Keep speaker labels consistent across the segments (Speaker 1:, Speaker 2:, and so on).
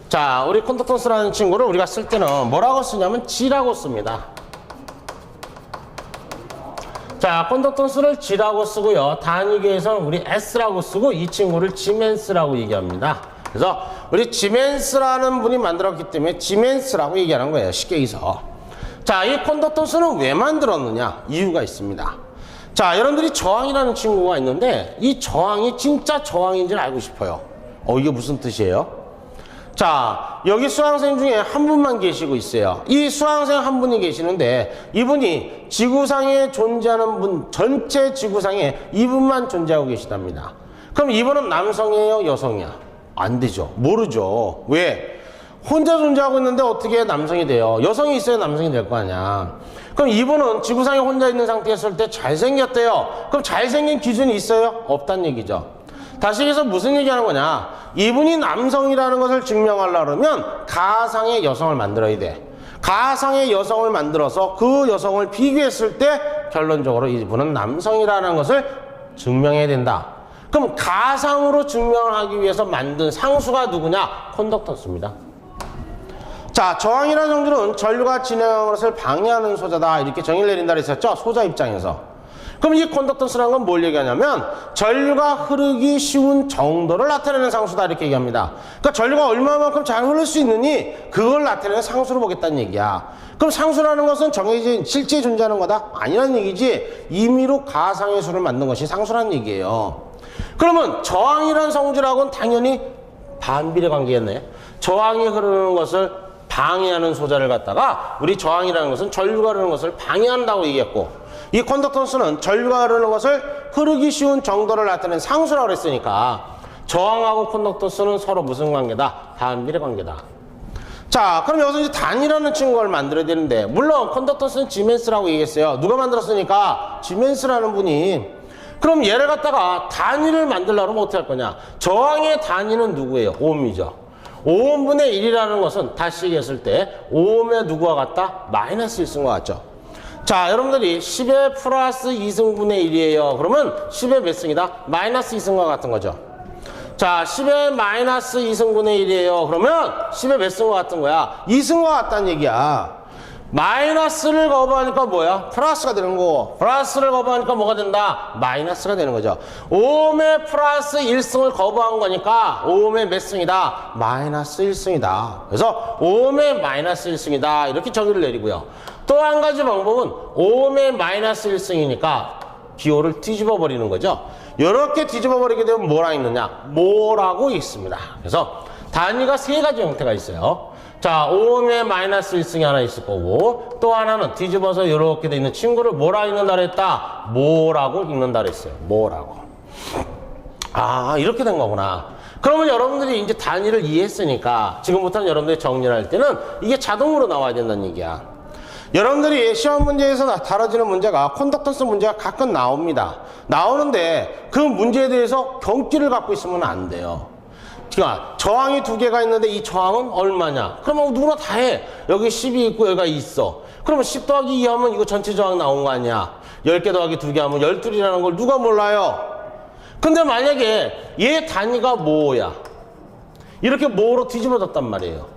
Speaker 1: 자, 우리 컨덕턴스라는 친구를 우리가 쓸 때는 뭐라고 쓰냐면 G라고 씁니다. 자, 컨덕턴스를 G라고 쓰고요. 단위계에서는 우리 S라고 쓰고 이 친구를 지멘스라고 얘기합니다. 그래서 우리 지멘스라는 분이 만들었기 때문에 지멘스라고 얘기하는 거예요. 쉽게 해서. 자, 이 컨덕턴스는 왜 만들었느냐? 이유가 있습니다. 자, 여러분들이 저항이라는 친구가 있는데 이 저항이 진짜 저항인지를 알고 싶어요. 이게 무슨 뜻이에요? 자, 여기 수강생 중에 한 분만 계시고 있어요. 이 수강생 한 분이 계시는데 이분이 지구상에 존재하는 분, 전체 지구상에 이분만 존재하고 계시답니다. 그럼 이분은 남성이에요? 여성이야? 안 되죠. 모르죠. 왜? 혼자 존재하고 있는데 어떻게 남성이 돼요? 여성이 있어야 남성이 될 거 아니야. 그럼 이분은 지구상에 혼자 있는 상태였을 때 잘생겼대요. 그럼 잘생긴 기준이 있어요? 없단 얘기죠. 다시 해서 무슨 얘기하는 거냐? 이분이 남성이라는 것을 증명하려면 가상의 여성을 만들어야 돼. 가상의 여성을 만들어서 그 여성을 비교했을 때 결론적으로 이분은 남성이라는 것을 증명해야 된다. 그럼 가상으로 증명을 하기 위해서 만든 상수가 누구냐? 컨덕턴스입니다. 자, 저항이라는 성질은 전류가 진행하는 것을 방해하는 소자다. 이렇게 정의를 내린다 그랬었죠? 소자 입장에서. 그럼 이 컨덕턴스라는 건 뭘 얘기하냐면 전류가 흐르기 쉬운 정도를 나타내는 상수다 이렇게 얘기합니다. 그러니까 전류가 얼마만큼 잘 흐를 수 있느니 그걸 나타내는 상수로 보겠다는 얘기야. 그럼 상수라는 것은 정해진 실제 존재하는 거다? 아니라는 얘기지. 임의로 가상의 수를 만든 것이 상수라는 얘기예요. 그러면 저항이라는 성질하고는 당연히 반비례 관계겠네. 저항이 흐르는 것을 방해하는 소자를 갖다가 우리 저항이라는 것은 전류가 흐르는 것을 방해한다고 얘기했고 이 컨덕턴스는 전류가 흐르는 것을 흐르기 쉬운 정도를 나타내는 상수라고 그랬으니까 저항하고 컨덕턴스는 서로 무슨 관계다? 반비례 관계다. 자, 그럼 여기서 이제 단이라는 친구를 만들어야 되는데 물론 컨덕턴스는 지멘스라고 얘기했어요. 누가 만들었으니까? 지멘스라는 분이. 그럼 얘를 갖다가 단위를 만들려면 어떻게 할 거냐? 저항의 단위는 누구예요? 오음이죠. 5분의 1이라는 것은 다시 얘기했을 때 5옴의 누구와 같다? 마이너스 1승과 같죠. 자, 여러분들이 10의 플러스 2승분의 1이에요. 그러면 10의 몇 승이다? 마이너스 2승과 같은 거죠. 자, 10의 마이너스 2승분의 1이에요. 그러면 10의 몇 승과 같은 거야? 2승과 같다는 얘기야. 마이너스를 거부하니까 뭐야? 플러스가 되는 거고 플러스를 거부하니까 뭐가 된다? 마이너스가 되는 거죠. 5옴의 플러스 1승을 거부한 거니까 5옴의 몇 승이다? 마이너스 1승이다. 그래서 5옴의 마이너스 1승이다. 이렇게 정의를 내리고요. 또 한 가지 방법은 5옴의 마이너스 1승이니까 기호를 뒤집어 버리는 거죠. 이렇게 뒤집어 버리게 되면 뭐라 있느냐? 모라고 있습니다. 그래서 단위가 세 가지 형태가 있어요. 자, 5옴의 마이너스 1승이 하나 있을 거고 또 하나는 뒤집어서 이렇게 돼 있는 친구를 뭐라 읽는다 그랬다? 모라고 읽는다 그랬어요. 모라고. 아, 이렇게 된 거구나. 그러면 여러분들이 이제 단위를 이해했으니까 지금부터는 여러분들이 정리를 할 때는 이게 자동으로 나와야 된다는 얘기야. 여러분들이 시험 문제에서 다뤄지는 문제가 컨덕턴스 문제가 가끔 나옵니다. 나오는데 그 문제에 대해서 경기를 갖고 있으면 안 돼요. 그러니까 저항이 두 개가 있는데 이 저항은 얼마냐? 그러면 누구나 다 해. 여기 10이 있고 여기가 있어. 그러면 10 더하기 2 하면 이거 전체 저항 나온 거 아니야? 10개 더하기 2개 하면 12이라는 걸 누가 몰라요? 근데 만약에 얘 단위가 뭐야? 이렇게 뭐로 뒤집어졌단 말이에요.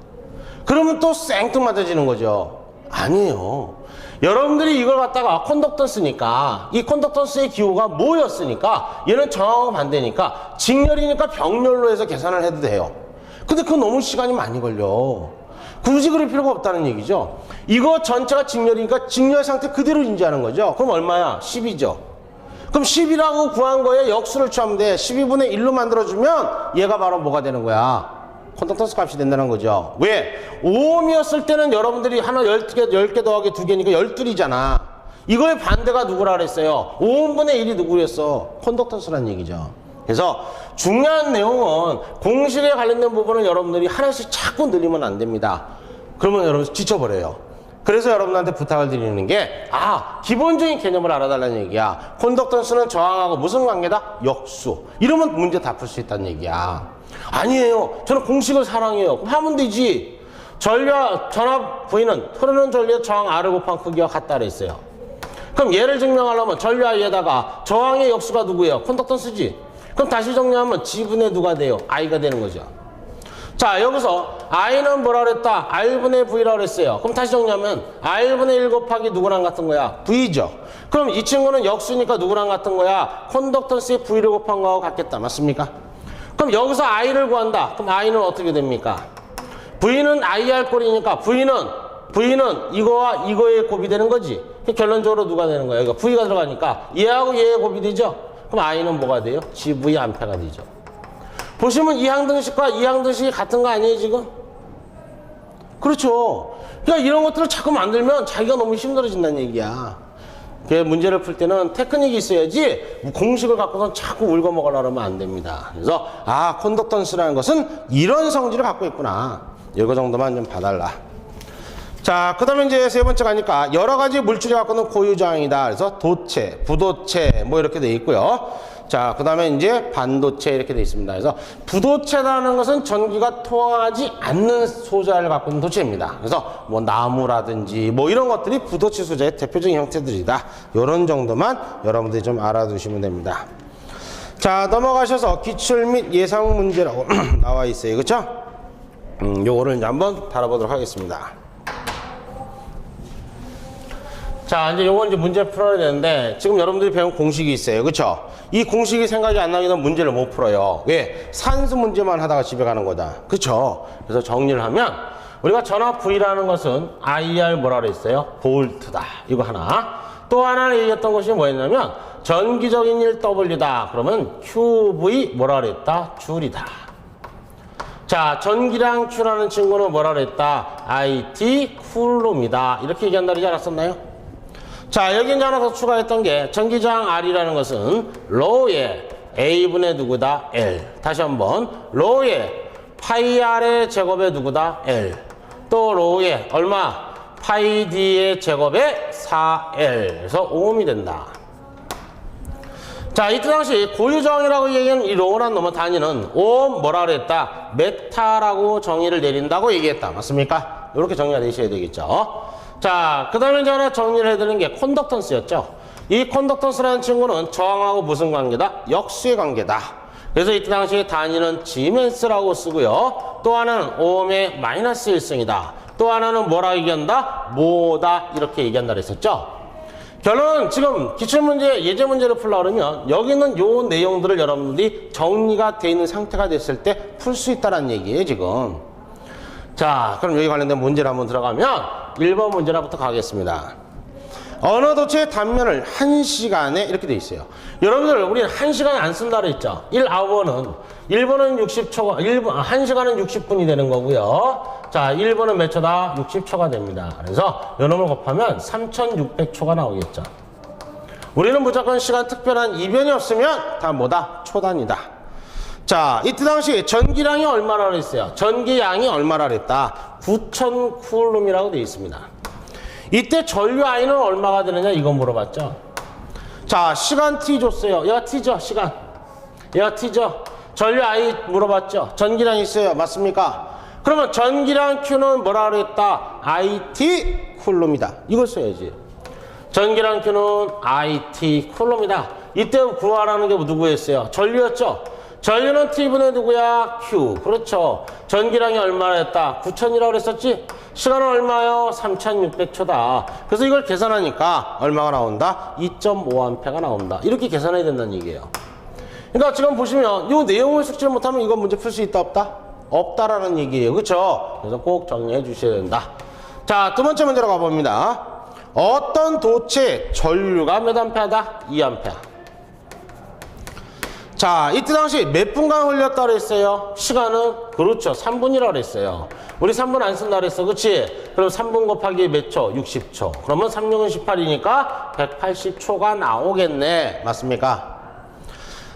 Speaker 1: 그러면 또 생뚱맞아지는 거죠. 아니에요. 여러분들이 이걸 갖다가 컨덕턴스니까 이 컨덕턴스의 기호가 뭐였으니까 얘는 저항하고 반대니까 직렬이니까 병렬로 해서 계산을 해도 돼요. 근데 그건 너무 시간이 많이 걸려. 굳이 그럴 필요가 없다는 얘기죠. 이거 전체가 직렬이니까 직렬 상태 그대로 인지하는 거죠. 그럼 얼마야? 10이죠. 그럼 10이라고 구한 거에 역수를 취하면 돼. 12분의 1로 만들어주면 얘가 바로 뭐가 되는 거야? 컨덕턴스 값이 된다는 거죠. 왜? 5옴이었을 때는 여러분들이 하나 10개 더하기 2개니까 12이잖아. 이거의 반대가 누구라 그랬어요? 5분의 1이 누구였어? 컨덕턴스라는 얘기죠. 그래서 중요한 내용은 공식에 관련된 부분은 여러분들이 하나씩 자꾸 늘리면 안 됩니다. 그러면 여러분 지쳐버려요. 그래서 여러분한테 부탁을 드리는 게 기본적인 개념을 알아달라는 얘기야. 컨덕턴스는 저항하고 무슨 관계다? 역수. 이러면 문제 다 풀 수 있다는 얘기야. 아니에요. 저는 공식을 사랑해요. 그럼 하면 되지. 전류와 전압 V는 흐르는 전류의 저항 R을 곱한 크기와 같다 그랬어요. 그럼 얘를 증명하려면 전류 I에다가 저항의 역수가 누구예요? 컨덕턴스지. 그럼 다시 정리하면 G분의 누가 돼요? I가 되는 거죠. 자, 여기서 I는 뭐라 그랬다? R분의 V라고 그랬어요. 그럼 다시 정리하면 R분의 1 곱하기 누구랑 같은 거야? V죠. 그럼 이 친구는 역수니까 누구랑 같은 거야? 컨덕턴스의 V를 곱한 거하고 같겠다. 맞습니까? 그럼 여기서 I를 구한다. 그럼 I는 어떻게 됩니까? V는 IR 꼴이니까 V는 이거와 이거의 곱이 되는 거지. 결론적으로 누가 되는 거야? 여기가 V가 들어가니까 얘하고 얘의 곱이 되죠? 그럼 I는 뭐가 돼요? GV 암페가 되죠. 보시면 이항등식과 이항등식이 같은 거 아니에요, 지금? 그렇죠. 그러니까 이런 것들을 자꾸 만들면 자기가 너무 힘들어진다는 얘기야. 그 문제를 풀 때는 테크닉이 있어야지 공식을 갖고선 자꾸 울고 먹으려고 하면 안 됩니다. 그래서 컨덕턴스라는 것은 이런 성질을 갖고 있구나. 이거 정도만 좀 봐달라. 자, 그 다음에 이제 세 번째 가니까 여러 가지 물질이 갖고는 고유저항이다. 그래서 도체, 부도체 뭐 이렇게 돼 있고요. 자, 그 다음에 이제 반도체 이렇게 돼 있습니다. 그래서 부도체라는 것은 전기가 통하지 않는 소자를 갖고 있는 도체입니다. 그래서 뭐 나무라든지 뭐 이런 것들이 부도체 소자의 대표적인 형태들이다. 이런 정도만 여러분들이 좀 알아두시면 됩니다. 자, 넘어가셔서 기출 및 예상 문제라고 나와 있어요. 그렇죠? 요거를 이제 한번 다뤄보도록 하겠습니다. 자, 이제 요건 이제 문제를 풀어야 되는데 지금 여러분들이 배운 공식이 있어요. 그렇죠? 이 공식이 생각이 안 나게 되면 문제를 못 풀어요. 왜? 산수 문제만 하다가 집에 가는 거다. 그렇죠? 그래서 정리를 하면 우리가 전압 V라는 것은 IR 뭐라 그랬어요? 볼트다. 이거 하나. 또 하나 얘기했던 것이 뭐였냐면 전기적인 일 W다. 그러면 QV 뭐라 그랬다? 줄이다. 자, 전기량 Q라는 친구는 뭐라 그랬다? IT 쿨롬이다. 이렇게 얘기한다 그러지 않았었나요? 자, 여기 이제 하나 더 추가했던 게 전기저항 R이라는 것은 로의 A분의 누구다? L. 다시 한번 로의 파이 R의 제곱의 누구다? L. 또 로의 얼마? 파이 D의 제곱의 4L. 그래서 오음이 된다. 자, 이때 당시 고유저항이라고 얘기하는 이 로라는 놈의 단위는 오hm 뭐라 그랬다? 메타라고 정의를 내린다고 얘기했다. 맞습니까? 이렇게 정리가 되셔야 되겠죠. 자, 그 다음에 이제 하나 정리를 해드리는 게 컨덕턴스였죠. 이 컨덕턴스라는 친구는 저항하고 무슨 관계다? 역수의 관계다. 그래서 이때 당시에 단위는 지멘스라고 쓰고요. 또 하나는 오음의 마이너스 1승이다. 또 하나는 뭐라 얘기한다? 모다. 이렇게 얘기한다 그랬었죠. 결론은 지금 기출문제, 예제문제를 풀려고 그러면 여기는 요 내용들을 여러분들이 정리가 돼 있는 상태가 됐을 때 풀 수 있다는 얘기예요, 지금. 자, 그럼 여기 관련된 문제를 한번 들어가면 1번 문제라부터 가겠습니다. 어느 도체의 단면을 1시간에 이렇게 돼 있어요. 여러분들, 우리는 1시간에 안 쓴다 그랬죠? 1아워는 1분은 60초가, 1시간은 60분이 되는 거고요. 자, 1분은 몇 초다? 60초가 됩니다. 그래서 요 놈을 곱하면 3600초가 나오겠죠. 우리는 무조건 시간 특별한 이변이 없으면 다 뭐다? 초단이다. 자, 이때 당시 전기량이 얼마나 그랬어요? 전기량이 얼마나 그랬다? 9000쿨룸이라고 되어 있습니다. 이때 전류 I는 얼마가 되느냐? 이거 물어봤죠. 자, 시간 T 줬어요. 얘가 T죠, 시간. 얘가 T죠. 전류 I 물어봤죠. 전기량 있어요. 맞습니까? 그러면 전기량 Q는 뭐라 그랬다? IT 쿨룸이다. 이걸 써야지. 전기량 Q는 IT 쿨룸이다. 이때 구하라는 게 누구였어요? 전류였죠. 전류는 T분의 누구야? Q. 그렇죠. 전기량이 얼마나 했다? 9000이라고 그랬었지? 시간은 얼마요? 3600초다. 그래서 이걸 계산하니까 얼마가 나온다? 2.5A가 나온다. 이렇게 계산해야 된다는 얘기예요. 그러니까 지금 보시면 이 내용을 숙지를 못하면 이건 문제 풀 수 있다 없다? 없다라는 얘기예요. 그렇죠? 그래서 꼭 정리해 주셔야 된다. 자, 두 번째 문제로 가봅니다. 어떤 도체 전류가 몇 암페어다? 2A. 자, 이때 당시 몇 분간 흘렸다 그랬어요? 시간은? 그렇죠. 3분이라고 그랬어요. 우리 3분 안 쓴다 그랬어. 그치? 그럼 3분 곱하기 몇 초? 60초. 그러면 3, 6은 18이니까 180초가 나오겠네. 맞습니까?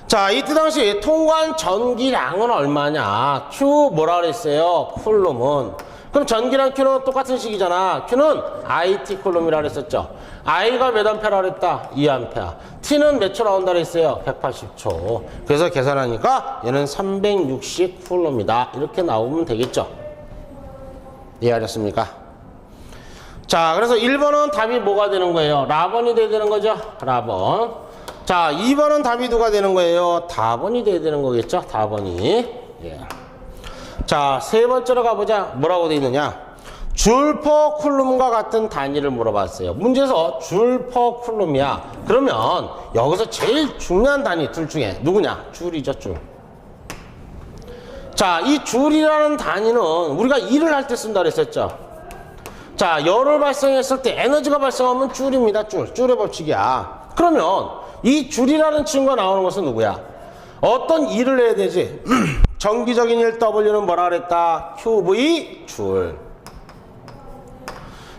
Speaker 1: 자, 이때 당시 통관 전기량은 얼마냐? Q 뭐라 그랬어요? 쿨룸은. 그럼 전기량 Q는 똑같은 식이잖아. Q는 IT 쿨룸이라 그랬었죠. I가 몇 암페라 그랬다? 2A. T는 몇 초 나온다 그랬어요? 180초. 그래서 계산하니까 얘는 360 쿨룸이다. 이렇게 나오면 되겠죠. 이해하셨습니까? 자, 그래서 1번은 답이 뭐가 되는 거예요? 라번이 돼야 되는 거죠? 라번. 자, 2번은 답이 누가 되는 거예요? 다번이 돼야 되는 거겠죠? 다번이. 예. 자, 세 번째로 가보자. 뭐라고 돼 있느냐? 줄 퍼 쿨룸과 같은 단위를 물어봤어요. 문제에서 줄 퍼 쿨룸이야. 그러면 여기서 제일 중요한 단위 둘 중에 누구냐? 줄이죠, 줄. 자, 이 줄이라는 단위는 우리가 일을 할 때 쓴다 그랬었죠. 자, 열을 발생했을 때 에너지가 발생하면 줄입니다. 줄의 법칙이야. 그러면 이 줄이라는 친구가 나오는 것은 누구야? 어떤 일을 해야 되지? 정기적인 일 W는 뭐라 그랬다? QV 줄.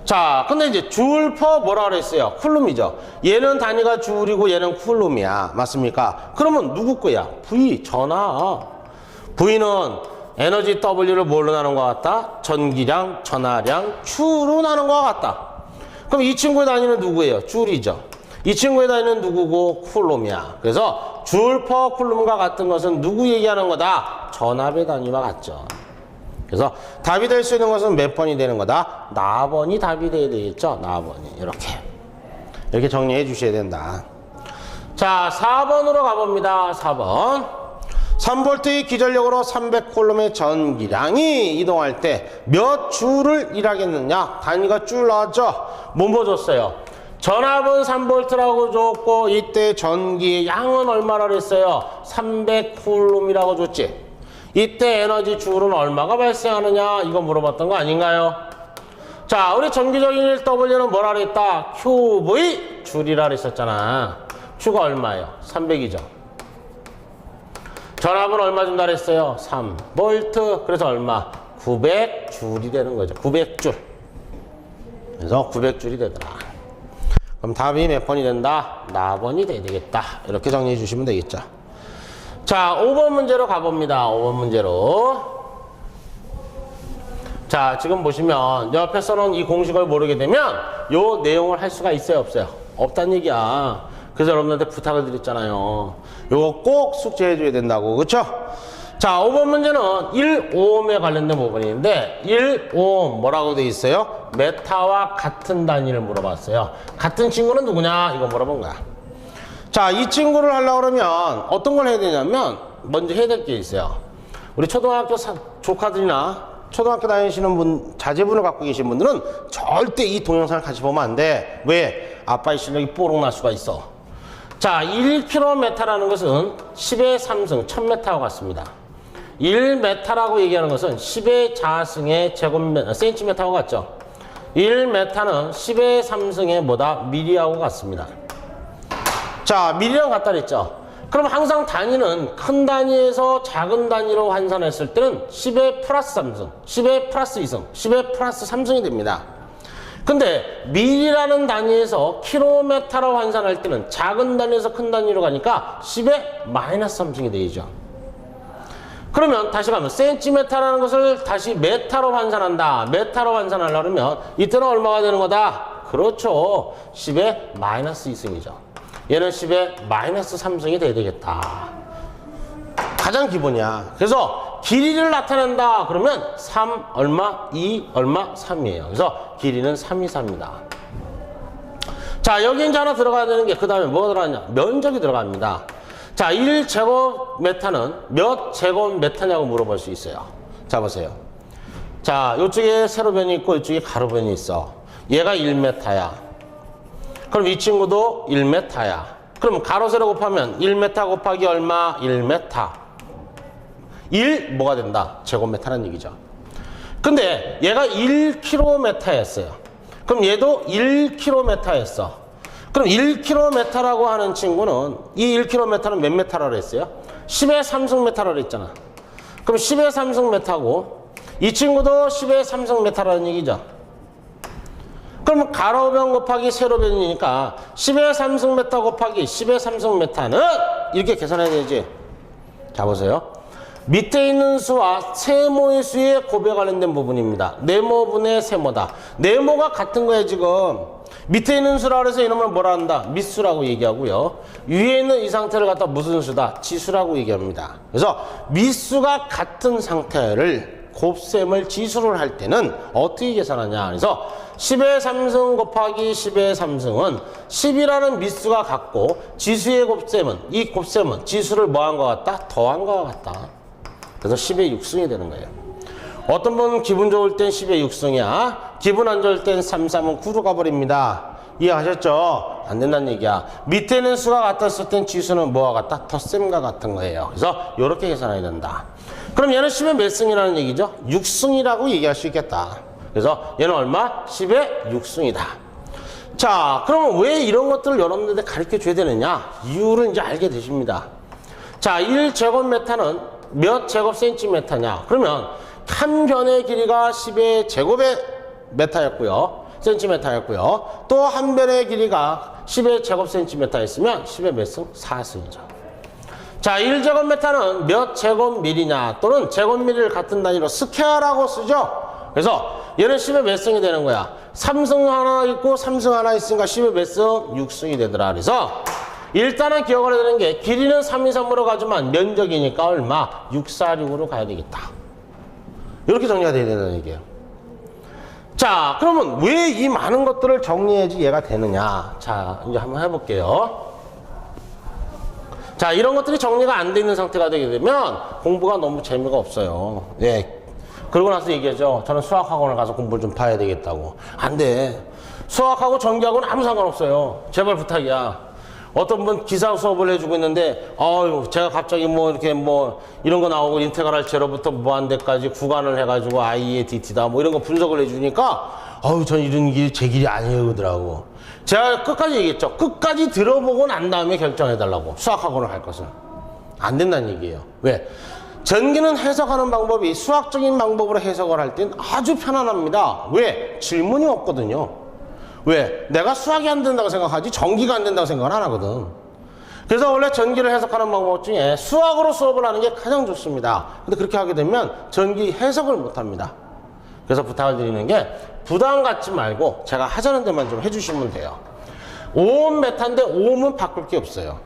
Speaker 1: 자, 근데 이제 줄 퍼 뭐라 그랬어요? 쿨룸이죠. 얘는 단위가 줄이고 얘는 쿨룸이야. 맞습니까? 그러면 누구 거야? V, 전하. V는 에너지 W를 뭘로 나눈 것 같다? 전기량, 전하량, Q로 나눈 것 같다. 그럼 이 친구의 단위는 누구예요? 줄이죠. 이 친구의 단위는 누구고? 쿨룸이야. 그래서 줄 퍼 쿨룸과 같은 것은 누구 얘기하는 거다? 전압의 단위와 같죠. 그래서 답이 될 수 있는 것은 몇 번이 되는 거다? 나번이 답이 돼야 되겠죠? 나번이. 이렇게 정리해 주셔야 된다. 자, 4번으로 가봅니다. 4번. 3V의 기전력으로 300콜롬의 전기량이 이동할 때 몇 줄을 일하겠느냐? 단위가 줄 나왔죠? 뭐 줬어요? 전압은 3V라고 줬고 이때 전기 양은 얼마라 그랬어요? 300쿨룸이라고 줬지? 이때 에너지 줄은 얼마가 발생하느냐? 이거 물어봤던 거 아닌가요? 자, 우리 전기적인 일 W는 뭐라 그랬다? QV 줄이라 그랬었잖아. Q가 얼마예요? 300이죠. 전압은 얼마 준다 그랬어요? 3V. 그래서 얼마? 900줄이 되는 거죠. 900줄. 그래서 900줄이 되더라. 그럼 답이 몇 번이 된다? 나번이 돼야 되겠다. 이렇게 정리해 주시면 되겠죠. 자, 5번 문제로 가봅니다. 5번 문제로. 자, 지금 보시면 옆에서는 이 공식을 모르게 되면 요 내용을 할 수가 있어요, 없어요? 없다는 얘기야. 그래서 여러분한테 부탁을 드렸잖아요. 요거 꼭 숙제해 줘야 된다고. 그쵸? 자, 5번 문제는 1오음에 관련된 부분인데 1오음 뭐라고 돼 있어요? 메타와 같은 단위를 물어봤어요. 같은 친구는 누구냐? 이거 물어본 거야. 자, 이 친구를 하려고 그러면 어떤 걸 해야 되냐면 먼저 해야 될 게 있어요. 우리 초등학교 조카들이나 초등학교 다니시는 분, 자제분을 갖고 계신 분들은 절대 이 동영상을 같이 보면 안 돼. 왜? 아빠의 실력이 뽀록 날 수가 있어. 자, 1km라는 것은 10의 3승, 1000m와 같습니다. 1m라고 얘기하는 것은 10의 자승의 세ን티미터와 같죠. 1m는 10의 3승의 뭐다? 미리하고 같습니다. 자, 미리랑 같다 그랬죠. 그럼 항상 단위는 큰 단위에서 작은 단위로 환산했을 때는 10의 플러스 3승, 10의 플러스 2승, 10의 플러스 3승이 됩니다. 근데 밀이라는 단위에서 킬로미터로 환산할 때는 작은 단위에서 큰 단위로 가니까 10의 마이너스 3승이 되죠. 그러면 다시 가면 센티미터라는 것을 다시 메타로 환산한다. 메타로 환산하려면 이때는 얼마가 되는 거다? 그렇죠. 10의 마이너스 2승이죠. 얘는 10의 마이너스 3승이 돼야 되겠다. 가장 기본이야. 그래서 길이를 나타낸다 그러면 3 얼마? 2 얼마? 3이에요. 그래서 길이는 3이 4입니다. 자, 여기 이제 하나 들어가야 되는 게 그 다음에 뭐가 들어가냐? 면적이 들어갑니다. 자, 1제곱미터는 몇 제곱미터냐고 물어볼 수 있어요. 자, 보세요. 자, 이쪽에 세로변이 있고 이쪽에 가로변이 있어. 얘가 1m야. 그럼 이 친구도 1m야. 그럼 가로 세로 곱하면 1m 곱하기 얼마? 1m. 1 뭐가 된다? 제곱미터라는 얘기죠. 근데 얘가 1km였어요. 그럼 얘도 1km였어. 그럼 1km라고 하는 친구는 이 1km는 몇 m라고 했어요? 10의 3승m라고 했잖아. 그럼 10의 3승m고 이 친구도 10의 3승m라는 얘기죠. 그럼 가로변 곱하기 세로변이니까 10의 3승m 곱하기 10의 3승m는 이렇게 계산해야 되지. 자, 보세요. 밑에 있는 수와 세모의 수에 곱에 관련된 부분입니다. 네모분의 세모다. 네모가 같은 거예요, 지금. 밑에 있는 수라 해서 이놈을 뭐라 한다? 밑수라고 얘기하고요. 위에 있는 이 상태를 갖다 무슨 수다? 지수라고 얘기합니다. 그래서 밑수가 같은 상태를 곱셈을 지수를 할 때는 어떻게 계산하냐? 그래서 10의 3승 곱하기 10의 3승은 10이라는 밑수가 같고 지수의 곱셈은 이 곱셈은 지수를 뭐 한 것 같다? 더한 것 같다. 그래서 10의 6승이 되는 거예요. 어떤 분은 기분 좋을 땐 10의 6승이야. 기분 안 좋을 땐 3, 3은 9로 가버립니다. 이해하셨죠? 안 된다는 얘기야. 밑에 있는 수가 같았을 땐 지수는 뭐와 같다? 덧셈과 같은 거예요. 그래서 이렇게 계산해야 된다. 그럼 얘는 10의 몇 승이라는 얘기죠? 6승이라고 얘기할 수 있겠다. 그래서 얘는 얼마? 10의 6승이다. 자, 그러면 왜 이런 것들을 여러분들한테 가르쳐 줘야 되느냐? 이유를 이제 알게 되십니다. 자, 1제곱미터는 몇 제곱센티미터냐? 그러면 한 변의 길이가 10의 제곱의 미터였고요. 센티미터였고요. 또 한 변의 길이가 10의 제곱센티미터였으면 10의 몇 승? 4승이죠. 자, 1제곱미터는 몇 제곱미리냐? 또는 제곱미리를 같은 단위로 스퀘어라고 쓰죠. 그래서 얘는 10의 몇 승이 되는 거야? 3승 하나 있고 3승 하나 있으니까 10의 몇 승? 6승이 되더라. 그래서 일단은 기억을 해야 되는 게 길이는 3, 2, 3으로 가지만 면적이니까 얼마? 6, 4, 6으로 가야 되겠다. 이렇게 정리가 돼야 된다는 얘기예요. 자, 그러면 왜 이 많은 것들을 정리해야지 얘가 되느냐? 자, 이제 한번 해볼게요. 자, 이런 것들이 정리가 안 돼 있는 상태가 되게 되면 공부가 너무 재미가 없어요. 예. 그러고 나서 얘기하죠. 저는 수학학원을 가서 공부를 좀 봐야 되겠다고. 안 돼. 수학하고 전기하고는 아무 상관없어요. 제발 부탁이야. 어떤 분 기사 수업을 해주고 있는데, 제가 갑자기 뭐 이렇게 뭐 이런 거 나오고 인테그랄 제로부터 무한대까지 구간을 해가지고 i의 dt다 뭐 이런 거 분석을 해주니까, 전 이런 길이 제 길이 아니에요. 그러더라고. 제가 끝까지 얘기했죠. 끝까지 들어보고 난 다음에 결정해달라고. 수학학원을 갈 것은. 안 된다는 얘기예요. 왜? 전기는 해석하는 방법이 수학적인 방법으로 해석을 할 땐 아주 편안합니다. 왜? 질문이 없거든요. 왜? 내가 수학이 안 된다고 생각하지 전기가 안 된다고 생각을 안 하거든. 그래서 원래 전기를 해석하는 방법 중에 수학으로 수업을 하는 게 가장 좋습니다. 근데 그렇게 하게 되면 전기 해석을 못 합니다. 그래서 부탁을 드리는 게 부담 갖지 말고 제가 하자는 데만 좀 해주시면 돼요. 오hm 메타인데 오음은 바꿀 게 없어요.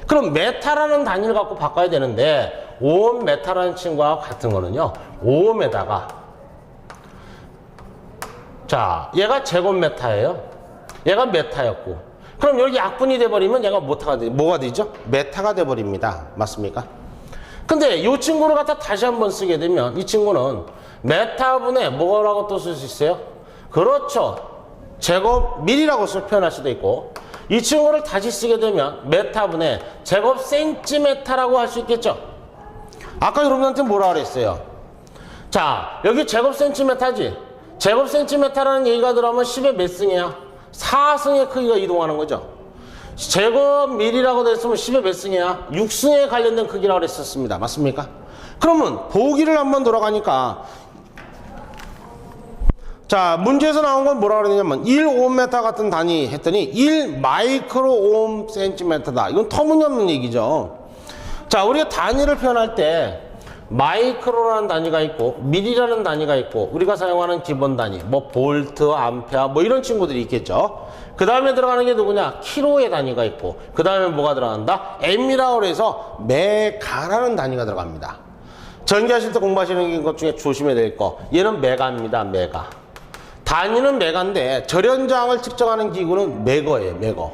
Speaker 1: 그럼 메타라는 단위를 갖고 바꿔야 되는데 오hm 메타라는 친구와 같은 거는요. 오음에다가 자, 얘가 제곱메타예요. 얘가 메타였고. 그럼 여기 약분이 돼버리면 얘가 뭐가 되죠? 메타가 돼버립니다. 맞습니까? 근데 이 친구를 갖다 다시 한번 쓰게 되면 이 친구는 메타분의 뭐라고 또 쓸 수 있어요? 그렇죠. 제곱밀이라고 표현할 수도 있고 이 친구를 다시 쓰게 되면 메타분의 제곱센티메타라고 할 수 있겠죠. 아까 여러분한테 뭐라 그랬어요? 자, 여기 제곱센티메타지. 제곱센티메타라는 얘기가 들어오면 10의 몇 승이야? 4승의 크기가 이동하는 거죠. 제곱밀이라고 됐으면 10의 몇 승이야? 6승에 관련된 크기라고 그랬었습니다. 맞습니까? 그러면 보기를 한번 돌아가니까 자, 문제에서 나온 건 뭐라 그러냐면 1오hm 같은 단위 했더니 1 마이크로 오hm 센티미터다. 이건 터무니없는 얘기죠. 자, 우리가 단위를 표현할 때 마이크로라는 단위가 있고 밀이라는 단위가 있고 우리가 사용하는 기본 단위 뭐 볼트, 암페어 뭐 이런 친구들이 있겠죠. 그 다음에 들어가는 게 누구냐? 키로의 단위가 있고 그 다음에 뭐가 들어간다? M이라고 해서 메가라는 단위가 들어갑니다. 전기하실 때 공부하시는 것 중에 조심해야 될 거 얘는 메가입니다. 메가. 단위는 메가인데 절연장을 측정하는 기구는 메거예요. 메거.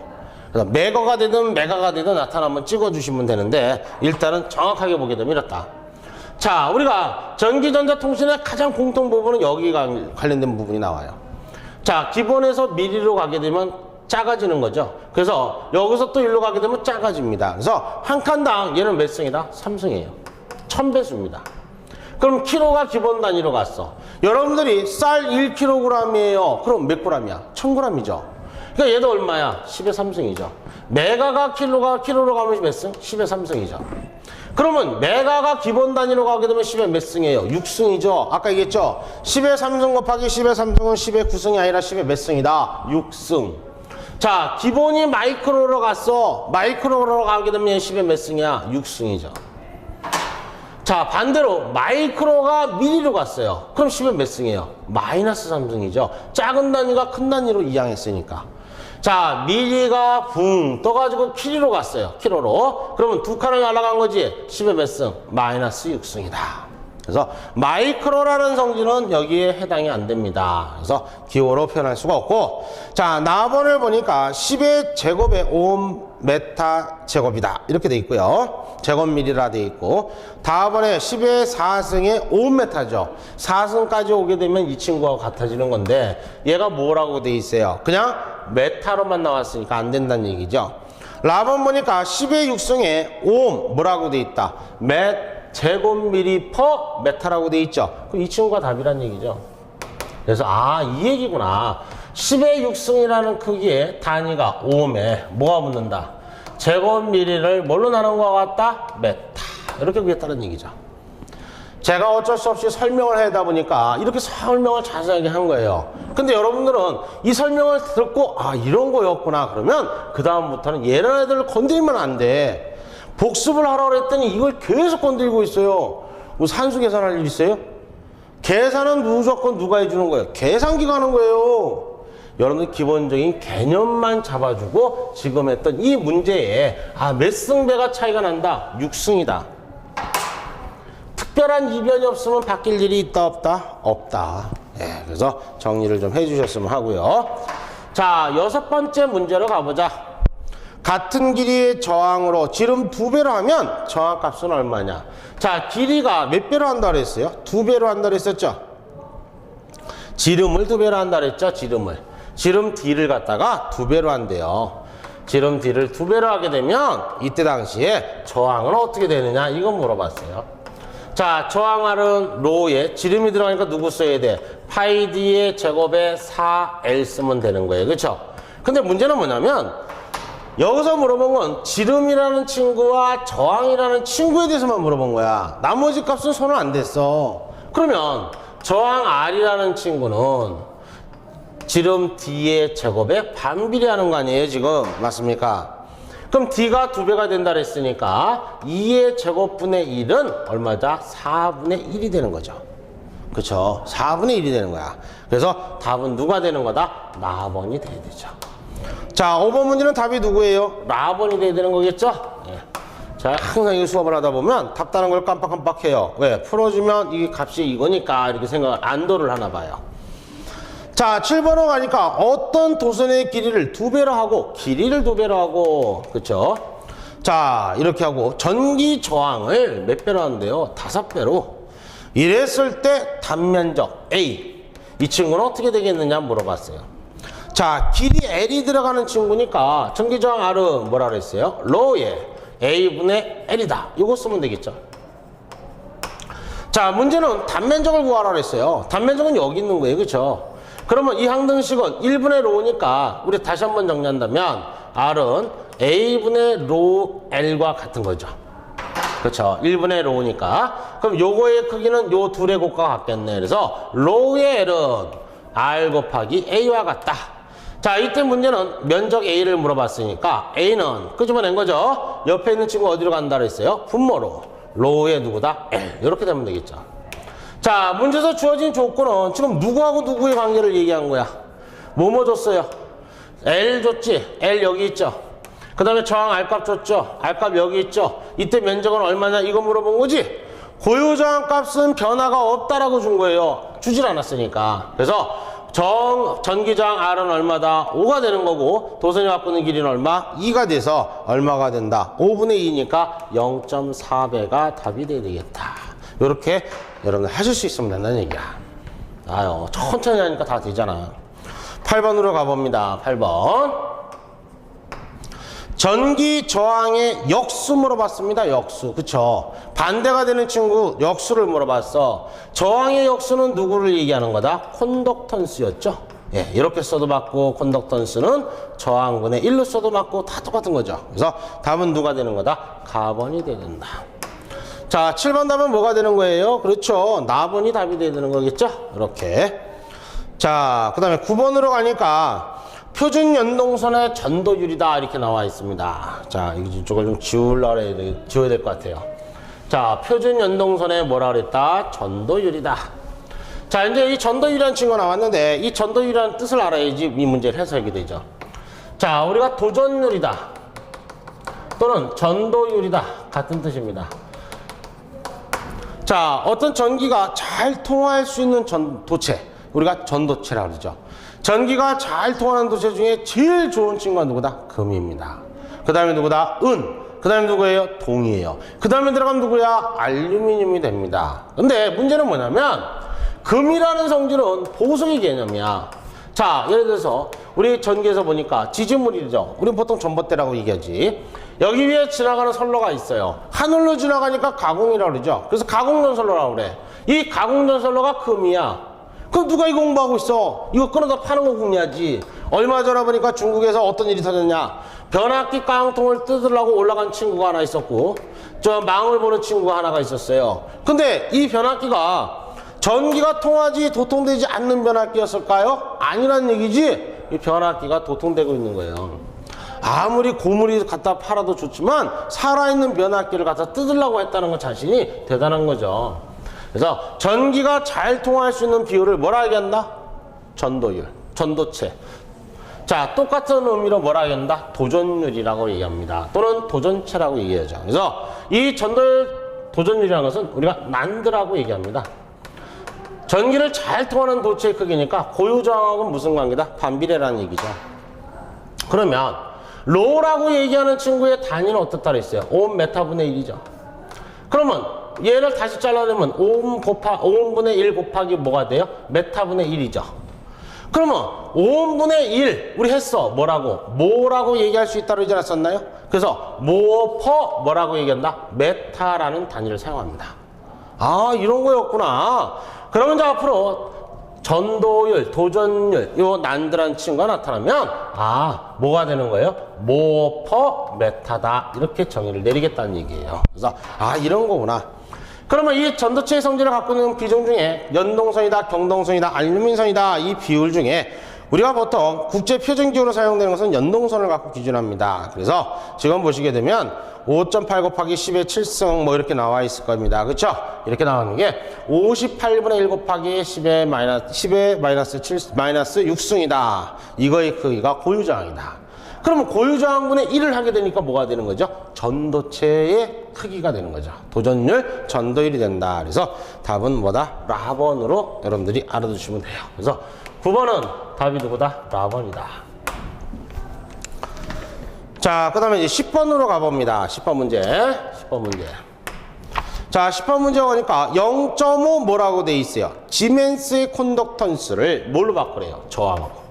Speaker 1: 그래서 메거가 되든 메가가 되든 나타나면 찍어주시면 되는데 일단은 정확하게 보게 되면 이렇다. 자, 우리가 전기전자통신의 가장 공통 부분은 여기가 관련된 부분이 나와요. 자, 기본에서 미리로 가게 되면 작아지는 거죠. 그래서 여기서 또 일로 가게 되면 작아집니다. 그래서 한 칸당 얘는 몇 승이다? 3승이에요. 1000배수입니다. 그럼 키로가 기본 단위로 갔어. 여러분들이 쌀 1kg이에요. 그럼 몇 g이야? 1000g이죠. 그러니까 얘도 얼마야? 10의 3승이죠. 메가가 키로로 가면 몇 승? 10의 3승이죠. 그러면 메가가 기본 단위로 가게 되면 10의 몇 승이에요? 6승이죠. 아까 얘기했죠? 10의 3승 곱하기 10의 3승은 10의 9승이 아니라 10의 몇 승이다? 6승. 자, 기본이 마이크로로 갔어. 마이크로로 가게 되면 10의 몇 승이야? 6승이죠. 자, 반대로 마이크로가 미리로 갔어요. 그럼 10의 몇 승이에요? 마이너스 3승이죠. 작은 단위가 큰 단위로 이항했으니까. 자, 미리가 붕 떠가지고 키로로 갔어요. 키로로. 그러면 두 칸을 날아간 거지. 10의 몇 승? 마이너스 6승이다. 그래서 마이크로라는 성질은 여기에 해당이 안 됩니다. 그래서 기호로 표현할 수가 없고 자, 나번을 보니까 10의 제곱의 오hm 메타 제곱이다. 이렇게 돼 있고요. 제곱미리라 돼 있고, 다음번에 10의 4승에 5메타죠. 4승까지 오게 되면 이 친구하고 같아지는 건데, 얘가 뭐라고 돼 있어요? 그냥 메타로만 나왔으니까 안 된다는 얘기죠. 라번 보니까 10의 6승에 5 뭐라고 돼 있다? 제곱미리 퍼 메타라고 돼 있죠. 그럼 이 친구가 답이란 얘기죠. 그래서 이 얘기구나. 10의 6승이라는 크기의 단위가 5에 뭐가 붙는다? 제곱미리를 뭘로 나눈 것 같다? 메타. 이렇게 구했다는 얘기죠. 제가 어쩔 수 없이 설명을 하다 보니까 이렇게 설명을 자세하게 한 거예요. 근데 여러분들은 이 설명을 듣고 이런 거였구나 그러면 그 다음부터는 얘네 애들을 건드리면 안 돼. 복습을 하라고 그랬더니 이걸 계속 건들고 있어요. 뭐 산수 계산할 일 있어요? 계산은 무조건 누가 해주는 거예요? 계산기가 하는 거예요. 여러분들 기본적인 개념만 잡아주고 지금 했던 이 문제에 몇 승배가 차이가 난다? 6승이다. 특별한 이변이 없으면 바뀔 일이 있다 없다? 없다. 그래서 정리를 좀 해주셨으면 하고요. 자, 6번째 문제로 가보자. 같은 길이의 저항으로 지름 2배로 하면 저항값은 얼마냐? 자, 길이가 몇 배로 한다 그랬어요? 2배로 한다 그랬었죠? 지름을 2배로 한다 그랬죠? 지름 D를 갖다가 2배로 한대요. 지름 D를 2배로 하게 되면 이때 당시에 저항은 어떻게 되느냐? 이건 물어봤어요. 자, 저항알은 로에 지름이 들어가니까 누구 써야 돼? 파이 D의 제곱에 4L 쓰면 되는 거예요. 그렇죠? 근데 문제는 뭐냐면 여기서 물어본 건 지름이라는 친구와 저항이라는 친구에 대해서만 물어본 거야. 나머지 값은 손을 안 댔어. 그러면 저항 R이라는 친구는 지름 D의 제곱에 반비례하는 거 아니에요, 지금? 맞습니까? 그럼 D가 2배가 된다 그랬으니까 2의 제곱분의 1은 얼마다? 4분의 1이 되는 거죠. 그쵸? 4분의 1이 되는 거야. 그래서 답은 누가 되는 거다? 라번이 돼야 되죠. 자, 5번 문제는 답이 누구예요? 라번이 돼야 되는 거겠죠? 자, 항상 이 수업을 하다 보면 답 다는 걸 깜빡깜빡해요. 왜? 풀어주면 이 값이 이거니까 이렇게 생각을 안도를 하나 봐요. 자, 7번으로 가니까 어떤 도선의 길이를 2배로 하고 길이를 2배로 하고, 그쵸? 자, 이렇게 하고 전기 저항을 몇 배로 하는데요? 5배로. 이랬을 때 단면적 A, 이 친구는 어떻게 되겠느냐 물어봤어요. 자, 길이 L이 들어가는 친구니까 전기 저항 R은 뭐라 그랬어요? 로에 A분의 L이다. 이거 쓰면 되겠죠. 자, 문제는 단면적을 구하라 그랬어요. 단면적은 여기 있는 거예요. 그쵸? 그러면 이 항등식은 1분의 로니까 우리 다시 한번 정리한다면 R은 A분의 로 L과 같은 거죠. 그렇죠? 1분의 로니까. 그럼 요거의 크기는 요 둘의 곱과 같겠네. 그래서 로의 L은 R 곱하기 A와 같다. 자, 이때 문제는 면적 A를 물어봤으니까 A는 끄집어낸 거죠. 옆에 있는 친구 어디로 간다 그랬어요? 분모로. 로의 누구다? L. 이렇게 되면 되겠죠. 자, 문제에서 주어진 조건은 지금 누구하고 누구의 관계를 얘기한 거야? 뭐뭐 줬어요? L 줬지? L 여기 있죠? 그 다음에 저항 R값 줬죠? R값 여기 있죠? 이때 면적은 얼마냐? 이거 물어본 거지? 고유저항 값은 변화가 없다라고 준 거예요. 주질 않았으니까. 그래서 전기저항 R은 얼마다? 5가 되는 거고 도선이 바꾸는 길이는 얼마? 2가 돼서 얼마가 된다? 5분의 2니까 0.4배가 답이 돼야 되겠다. 이렇게 여러분들 하실 수 있으면 된다는 얘기야. 천천히 하니까 다 되잖아. 8번으로 가봅니다. 8번. 전기 저항의 역수 물어봤습니다. 역수. 그쵸? 반대가 되는 친구 역수를 물어봤어. 저항의 역수는 누구를 얘기하는 거다? 콘덕턴스였죠? 이렇게 써도 맞고 콘덕턴스는 저항분의 1로 써도 맞고 다 똑같은 거죠. 그래서 답은 누가 되는 거다? 가번이 돼야 된다. 자, 7번 답은 뭐가 되는 거예요? 그렇죠. 나번이 답이 돼야 되는 거겠죠? 이렇게. 자, 그 다음에 9번으로 가니까 표준 연동선의 전도율이다 이렇게 나와 있습니다. 자, 이쪽을 좀 지워야 될 것 같아요. 자, 표준 연동선에 뭐라 그랬다? 전도율이다. 자, 이제 이 전도율이라는 친구가 나왔는데 이 전도율이라는 뜻을 알아야지 이 문제를 해석이 되죠. 자, 우리가 도전율이다 또는 전도율이다 같은 뜻입니다. 자, 어떤 전기가 잘 통할 수 있는 도체, 우리가 전도체라고 그러죠. 전기가 잘 통하는 도체 중에 제일 좋은 친구가 누구다? 금입니다. 그 다음에 누구다? 은. 그 다음에 누구예요? 동이에요. 그 다음에 들어가면 누구야? 알루미늄이 됩니다. 근데 문제는 뭐냐면 금이라는 성질은 보석의 개념이야. 자, 예를 들어서 우리 전기에서 보니까 지지물이죠. 우리는 보통 전봇대라고 얘기하지. 여기 위에 지나가는 선로가 있어요. 하늘로 지나가니까 가공이라고 그러죠. 그래서 가공전선로라고 그래. 이 가공전선로가 금이야. 그럼 누가 이거 공부하고 있어? 이거 끊어서 파는 거 궁리하지. 얼마 전에 보니까 중국에서 어떤 일이 터졌냐. 변압기 깡통을 뜯으려고 올라간 친구가 하나 있었고 저 망을 보는 친구가 하나가 있었어요. 근데 이 변압기가 전기가 통하지 도통되지 않는 변압기였을까요? 아니란 얘기지. 이 변압기가 도통되고 있는 거예요. 아무리 고물이 갖다 팔아도 좋지만 살아있는 변압기를 갖다 뜯으려고 했다는 것 자신이 대단한 거죠. 그래서 전기가 잘 통할 수 있는 비율을 뭐라 얘기한다? 전도율, 전도체. 자, 똑같은 의미로 뭐라 얘기한다? 도전율이라고 얘기합니다. 또는 도전체라고 얘기하죠. 그래서 이 도전율이라는 것은 우리가 난드라고 얘기합니다. 전기를 잘 통하는 도체의 크기니까 고유저항하고는 무슨 관계다? 반비례라는 얘기죠. 그러면 로라고 얘기하는 친구의 단위는 어떻다 그랬어요? 옴 메타분의 1이죠. 그러면 얘를 다시 잘라내면 옴분의 1 곱하기 뭐가 돼요? 메타분의 1이죠. 그러면 5분의 1 우리 했어. 뭐라고 얘기할 수 있다고 그러지 않았었나요? 그래서 모퍼 뭐라고 얘기한다? 메타라는 단위를 사용합니다. 아, 이런 거였구나. 그러면 이제 앞으로 전도율, 도전율, 요 난드란 친구가 나타나면 아, 뭐가 되는 거예요? 모퍼 메타다. 이렇게 정의를 내리겠다는 얘기예요. 그래서 아, 이런 거구나. 그러면 이 전도체의 성질을 갖고 있는 비중 중에 연동선이다, 경동선이다, 알루민선이다 이 비율 중에 우리가 보통 국제 표준기호로 사용되는 것은 연동선을 갖고 기준합니다. 그래서 지금 보시게 되면 5.8 곱하기 10의 7승 뭐 이렇게 나와 있을 겁니다. 그렇죠? 이렇게 나오는 게 58분의 1 곱하기 10의 마이너스 6승이다. 이거의 크기가 고유저항이다. 그러면 고유저항분의 1을 하게 되니까 뭐가 되는 거죠? 전도체의 크기가 되는 거죠. 도전율, 전도율이 된다. 그래서 답은 뭐다? 라번으로 여러분들이 알아두시면 돼요. 그래서 9번은 답이 누구다? 라번이다. 자, 그 다음에 이제 10번으로 가봅니다. 10번 문제. 10번 문제. 자, 10번 문제 보니까 0.5 뭐라고 돼 있어요? 지멘스의 콘덕턴스를 뭘로 바꾸래요? 저항하고.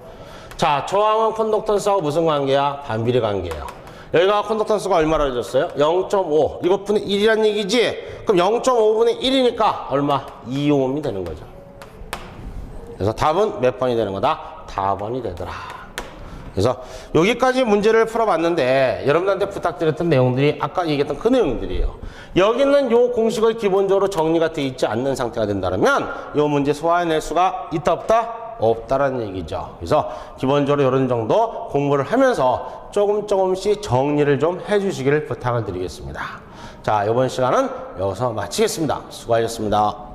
Speaker 1: 자, 저항은 컨덕턴스하고 무슨 관계야? 반비례 관계예요. 여기가 컨덕턴스가 얼마나 해줬어요? 0.5. 이거 분의 1이란 얘기지? 그럼 0.5분의 1이니까 얼마? 2옴이 되는 거죠. 그래서 답은 몇 번이 되는 거다? 4번이 되더라. 그래서 여기까지 문제를 풀어봤는데 여러분들한테 부탁드렸던 내용들이 아까 얘기했던 그 내용들이에요. 여기는 요 공식을 기본적으로 정리가 돼 있지 않는 상태가 된다면 요 문제 소화해낼 수가 있다 없다? 없다라는 얘기죠. 그래서 기본적으로 이런 정도 공부를 하면서 조금씩 정리를 좀 해주시기를 부탁을 드리겠습니다. 자, 이번 시간은 여기서 마치겠습니다. 수고하셨습니다.